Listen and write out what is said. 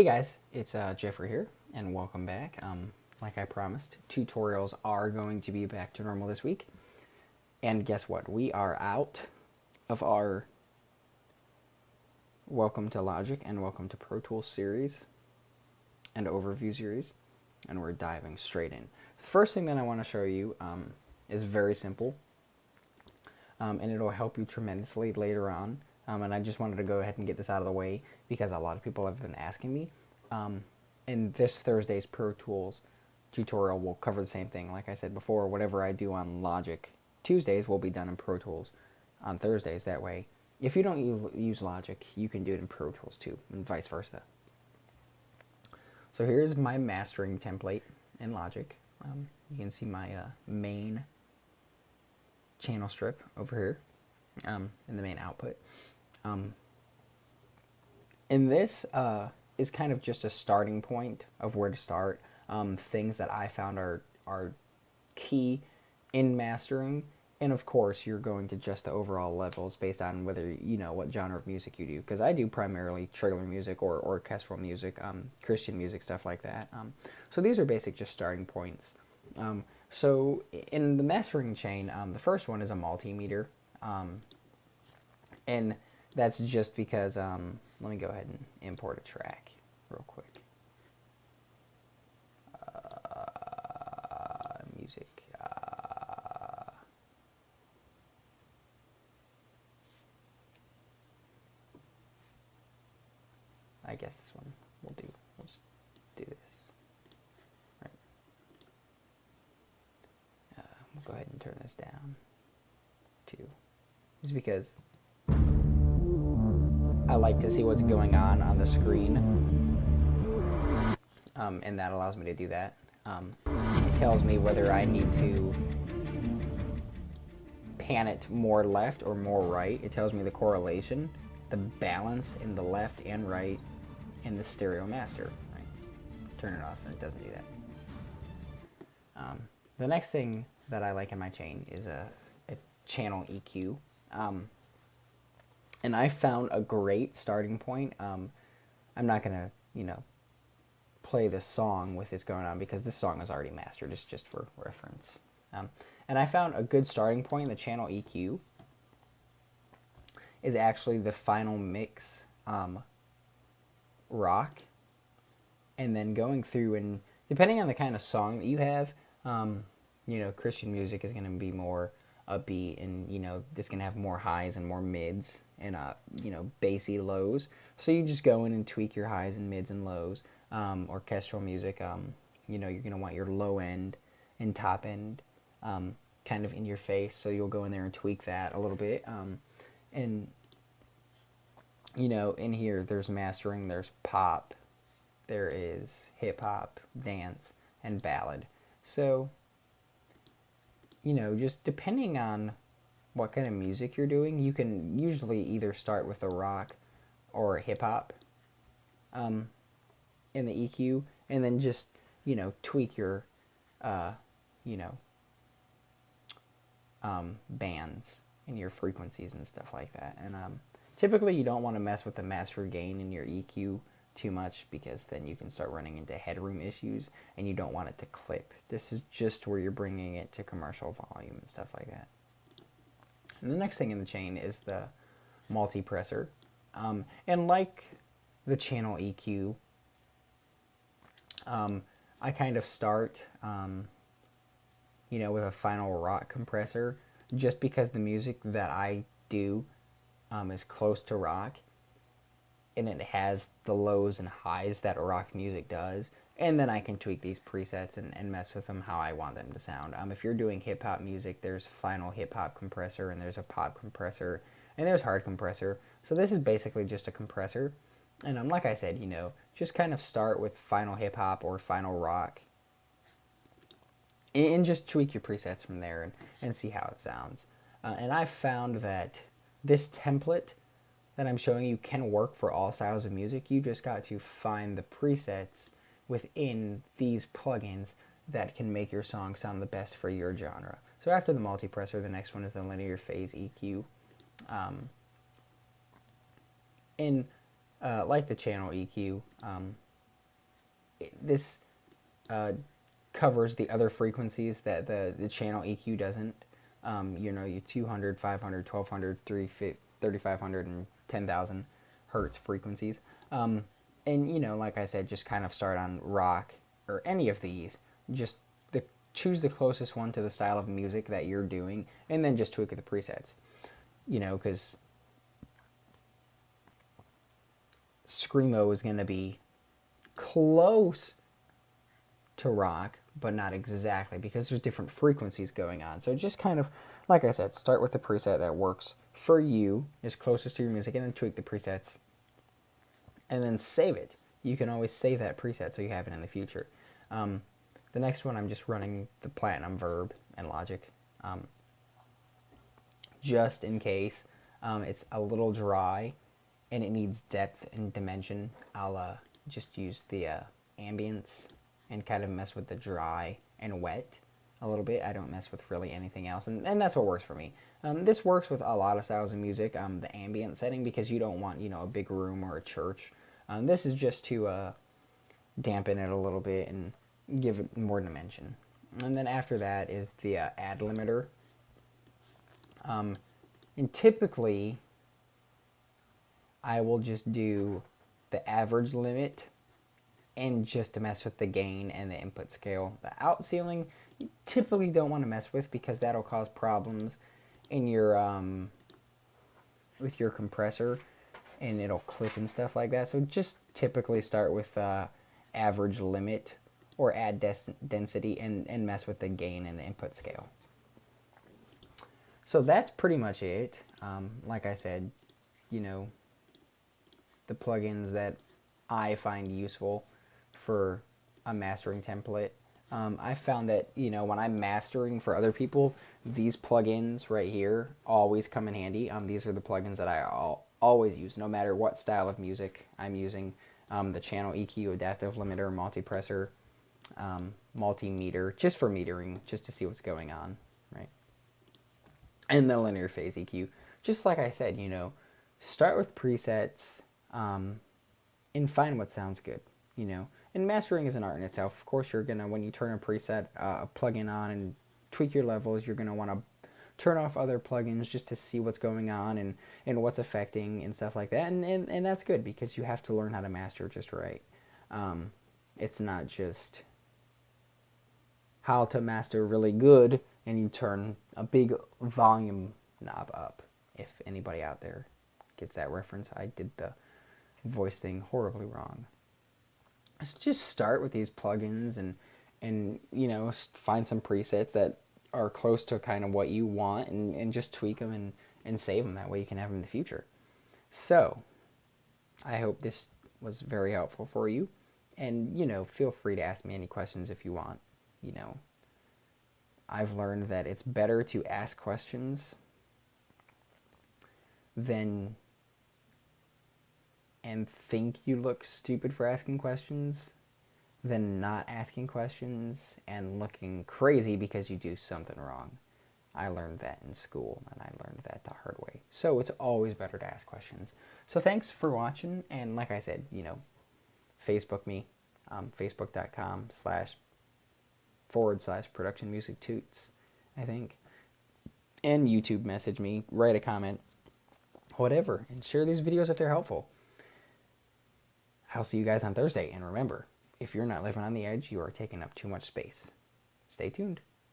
Hey guys, it's Geoffrey here, and welcome back. Like I promised, tutorials are going to be back to normal this week. And guess what? We are out of our Welcome to Logic and Welcome to Pro Tools series and overview series, and we're diving straight in. The first thing that I want to show you is very simple, and it'll help you tremendously later on. And I just wanted to go ahead and get this out of the way because a lot of people have been asking me. And this Thursday's Pro Tools tutorial will cover the same thing. Like I said before, whatever I do on Logic Tuesdays will be done in Pro Tools on Thursdays. That way, if you don't use Logic, you can do it in Pro Tools too, and vice versa. So here's my mastering template in Logic. You can see my main channel strip over here in the main output. And this is kind of just a starting point of where to start. Things that I found are key in mastering. And of course, you're going to adjust the overall levels based on whether you know what genre of music you do. Because I do primarily trailer music or orchestral music, Christian music, stuff like that. So these are basic just starting points. So in the mastering chain, the first one is a multimeter. And that's just because, let me go ahead and import a track real quick. Music. I guess this one will do. We'll just do this. Right. We'll go ahead and turn this down to, just because I like to see what's going on the screen, and that allows me to do that. It tells me whether I need to pan it more left or more right. It tells me the correlation, the balance in the left and right in the stereo master. Right? Turn it off and it doesn't do that. The next thing that I like in my chain is a channel EQ. And I found a great starting point. I'm not going to, play this song with this going on because this song is already mastered. It's just for reference. And I found a good starting point. The channel EQ is actually the final mix rock. And then going through and depending on the kind of song that you have, Christian music is going to be more upbeat, and it's gonna have more highs and more mids and bassy lows. So you just go in and tweak your highs and mids and lows. Orchestral music, you're gonna want your low end and top end kind of in your face. So you'll go in there and tweak that a little bit. And in here there's mastering, there's pop, there is hip hop, dance, and ballad. So just depending on what kind of music you're doing, you can usually either start with a rock or hip hop in the EQ, and then just, tweak your, bands and your frequencies and stuff like that. And typically you don't want to mess with the master gain in your EQ too much, because then you can start running into headroom issues and you don't want it to clip. This is just where you're bringing it to commercial volume and stuff like that. And the next thing in the chain is the multipressor. And like the channel EQ, I kind of start with a final rock compressor, just because the music that I do is close to rock, and it has the lows and highs that rock music does. And then I can tweak these presets and mess with them how I want them to sound. If you're doing hip-hop music, there's final hip-hop compressor, and there's a pop compressor, and there's hard compressor. So this is basically just a compressor. And like I said, just kind of start with final hip-hop or final rock, and just tweak your presets from there and see how it sounds. And I've found that this template that I'm showing you can work for all styles of music. You just got to find the presets within these plugins that can make your song sound the best for your genre. So after the multipressor, the next one is the linear phase EQ. And like the channel EQ, this covers the other frequencies that the channel EQ doesn't. You know, you 200, 500, 1200, 3500, and 10,000 hertz frequencies. And, you know, like I said, just kind of start on rock or any of these. Just choose the closest one to the style of music that you're doing, and then just tweak the presets. You know, because Screamo is going to be close to rock, but not exactly, because there's different frequencies going on. So just kind of, like I said, start with the preset that works for you, is closest to your music, and then tweak the presets, and then save it. You can always save that preset so you have it in the future. The next one, I'm just running the Platinum Verb and Logic, just in case it's a little dry and it needs depth and dimension. I'll just use the ambience and kind of mess with the dry and wet a little bit. I don't mess with really anything else, and that's what works for me. This works with a lot of styles of music, the ambient setting, because you don't want, you know, a big room or a church. This is just to dampen it a little bit and give it more dimension. And then after that is the add limiter. And typically, I will just do the average limit and just to mess with the gain and the input scale. The out ceiling, you typically don't want to mess with, because that'll cause problems in your with your compressor, and it'll clip and stuff like that. So just typically start with average limit or add density and mess with the gain and the input scale. So that's pretty much it. Like I said, you know, the plugins that I find useful for a mastering template. I found that, you know, when I'm mastering for other people, these plugins right here always come in handy. These are the plugins that I always use, no matter what style of music I'm using. The channel EQ, adaptive limiter, multipressor, multimeter, just for metering, just to see what's going on, right? And the linear phase EQ. Just like I said, you know, start with presets and find what sounds good, you know. And mastering is an art in itself. Of course, you're gonna, when you turn a preset, a plugin on and tweak your levels, you're gonna want to turn off other plugins just to see what's going on and what's affecting and stuff like that. And that's good, because you have to learn how to master just right. It's not just how to master really good and you turn a big volume knob up. If anybody out there gets that reference, I did the voice thing horribly wrong. So just start with these plugins and you know, find some presets that are close to kind of what you want, and just tweak them and save them. That way you can have them in the future. So I hope this was very helpful for you, and, you know, feel free to ask me any questions if you want. You know, I've learned that it's better to ask questions than and think you look stupid for asking questions than not asking questions and looking crazy because you do something wrong. I learned that in school, and I learned that the hard way. So it's always better to ask questions. So thanks for watching, and like I said, you know, Facebook me, facebook.com//production music toots, I think. And YouTube message me, write a comment, whatever, and share these videos if they're helpful. I'll see you guys on Thursday, and remember, if you're not living on the edge, you are taking up too much space. Stay tuned.